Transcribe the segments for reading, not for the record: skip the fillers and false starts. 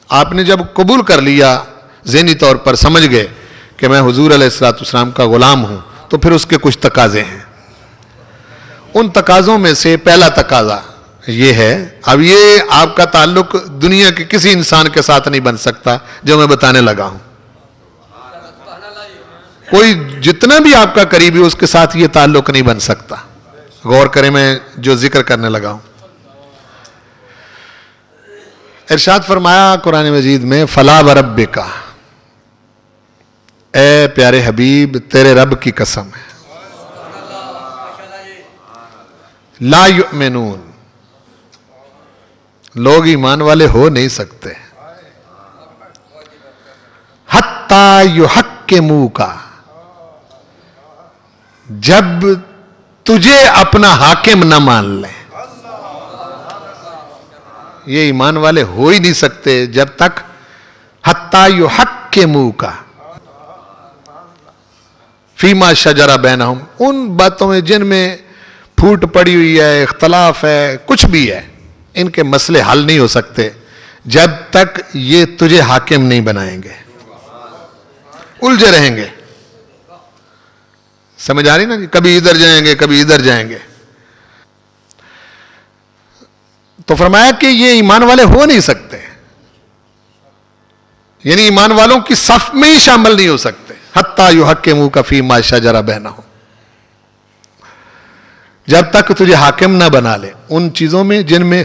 آپ نے جب قبول کر لیا ذہنی طور پر سمجھ گئے کہ میں حضور علیہ الصلوۃ والسلام کا غلام ہوں, تو پھر اس کے کچھ تقاضے ہیں. ان تقاضوں میں سے پہلا تقاضا یہ ہے, اب یہ آپ کا تعلق دنیا کے کسی انسان کے ساتھ نہیں بن سکتا جو میں بتانے لگا ہوں. کوئی جتنا بھی آپ کا قریبی اس کے ساتھ یہ تعلق نہیں بن سکتا. غور کریں میں جو ذکر کرنے لگا ہوں. ارشاد فرمایا قرآن مجید میں, فلا وربک, اے پیارے حبیب تیرے رب کی قسم ہے, لا یؤمنون, لوگ ایمان والے ہو نہیں سکتے, حتی یحکموک, جب تجھے اپنا حاکم نہ مان لیں. یہ ایمان والے ہو ہی نہیں سکتے جب تک حتی یحکموک فیما شجر بینہم, ان باتوں میں جن میں پھوٹ پڑی ہوئی ہے, اختلاف ہے, کچھ بھی ہے, ان کے مسئلے حل نہیں ہو سکتے جب تک یہ تجھے حاکم نہیں بنائیں گے. الجھے رہیں گے. سمجھ آ رہی نا جی, کبھی ادھر جائیں گے کبھی ادھر جائیں گے. تو فرمایا کہ یہ ایمان والے ہو نہیں سکتے, یعنی ایمان والوں کی صف میں ہی شامل نہیں ہو سکتے. حتی یحکموک فیما شجر بینہم, جب تک تجھے حاکم نہ بنا لے ان چیزوں میں جن میں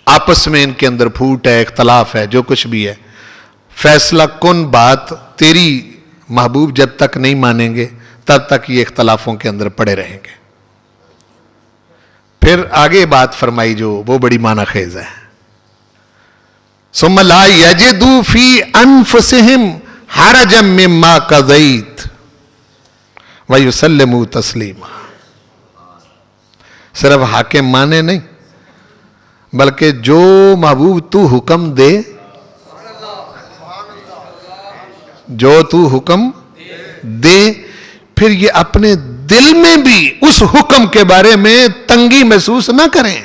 آپس میں ان کے اندر پھوٹ ہے, اختلاف ہے, جو کچھ بھی ہے. فیصلہ کن بات تیری محبوب جب تک نہیں مانیں گے تب تک یہ اختلافوں کے اندر پڑے رہیں گے. پھر آگے بات فرمائی جو وہ بڑی معنی خیز ہے, ثم لا یجدوا فی انفسہم حرجا مما قضیت ویسلموا تسلیما. صرف حاکم مانے نہیں بلکہ جو محبوب تو حکم دے, جو تو حکم دے, پھر یہ اپنے دل میں بھی اس حکم کے بارے میں تنگی محسوس نہ کریں.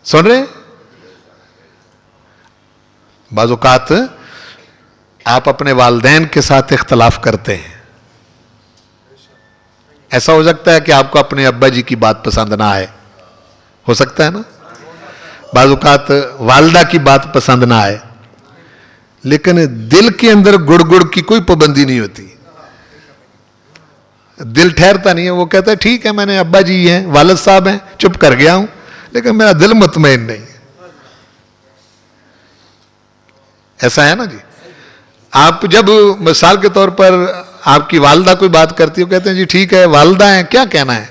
سن رہے؟ بعض اوقات آپ اپنے والدین کے ساتھ اختلاف کرتے ہیں, ایسا ہو سکتا ہے کہ آپ کو اپنے ابا جی کی بات پسند نہ آئے, ہو سکتا ہے نا. بعض اوقات والدہ کی بات پسند نہ آئے, لیکن دل کے اندر گڑ گڑ کی کوئی پابندی نہیں ہوتی. دل ٹھہرتا نہیں ہے, وہ کہتا ہے ٹھیک ہے میں نے ابا جی ہیں, والد صاحب ہیں, چپ کر گیا ہوں, لیکن میرا دل مطمئن نہیں. ایسا ہے نا جی. آپ جب مثال کے طور پر آپ کی والدہ کوئی بات کرتی ہو, کہتے ہیں جی ٹھیک ہے والدہ ہیں, کیا کہنا ہے,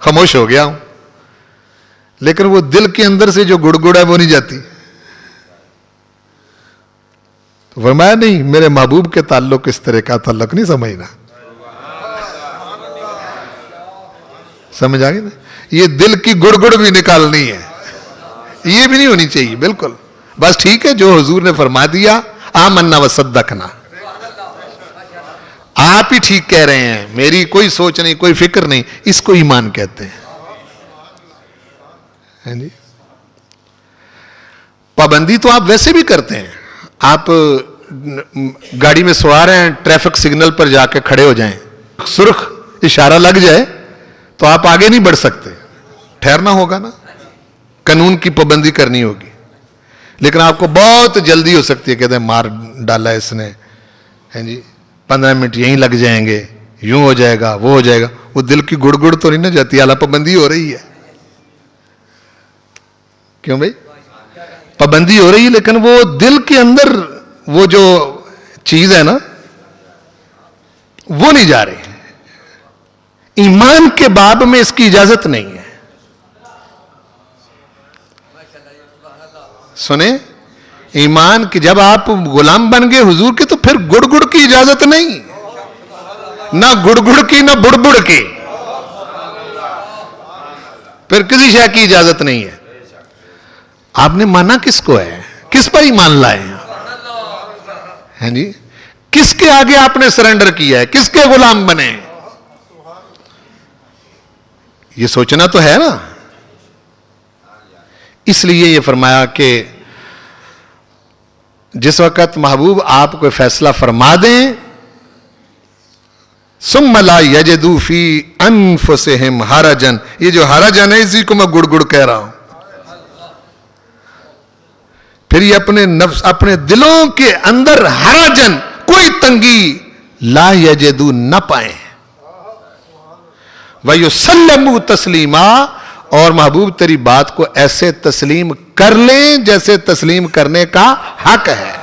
خاموش ہو گیا ہوں, لیکن وہ دل کے اندر سے جو گڑ گڑ ہے وہ نہیں جاتی. فرمایا نہیں, میرے محبوب کے تعلق اس طرح کا تعلق نہیں سمجھنا. سمجھ آ گئی نا. یہ دل کی گڑ گڑ بھی نکالنی ہے, یہ بھی نہیں ہونی چاہیے بالکل. بس ٹھیک ہے جو حضور نے فرما دیا, آمنا وصدقنا, آپ ہی ٹھیک کہہ رہے ہیں, میری کوئی سوچ نہیں, کوئی فکر نہیں, اس کو ایمان کہتے ہیں. جی پابندی تو آپ ویسے بھی کرتے ہیں. آپ گاڑی میں سوار ہیں, ٹریفک سگنل پر جا کے کھڑے ہو جائیں, سرخ اشارہ لگ جائے تو آپ آگے نہیں بڑھ سکتے, ٹھہرنا ہوگا نا, قانون کی پابندی کرنی ہوگی. لیکن آپ کو بہت جلدی ہو سکتی ہے, کہتے ہیں مار ڈالا اس نے, ہیں جی 15 منٹ یہیں لگ جائیں گے, یوں ہو جائے گا, وہ ہو جائے گا. وہ دل کی گڑ گڑ تو نہیں نہ جاتی, اعلیٰ پابندی ہو رہی ہے. کیوں بھائی پابندی ہو رہی ہے, لیکن وہ دل کے اندر وہ جو چیز ہے نا وہ نہیں جا رہی. ایمان کے باب میں اس کی اجازت نہیں ہے. سنیں, ایمان کی جب آپ غلام بن گئے حضور کے تو پھر گڑ گڑ کی اجازت نہیں, نہ گڑ گڑ کی نہ بڑ بڑ کی, پھر کسی شے کی اجازت نہیں ہے. آپ نے مانا کس کو ہے, کس پر ایمان لائے ہیں جی, کس کے آگے آپ نے سرنڈر کیا ہے, کس کے غلام بنے. یہ سوچنا تو ہے نا. اس لیے یہ فرمایا کہ جس وقت محبوب آپ کوئی فیصلہ فرما دیں ثم لا یجدوا فی انفسہم حرجن، یہ جو حرجن ہے اسی کو میں گڑ گڑ کہہ رہا ہوں، پھر یہ اپنے نفس اپنے دلوں کے اندر حرجن کوئی تنگی لا یجدوا نہ پائیں، وَيُسَلَّمُوا تَسْلِیمًا، اور محبوب تیری بات کو ایسے تسلیم کر لیں جیسے تسلیم کرنے کا حق ہے۔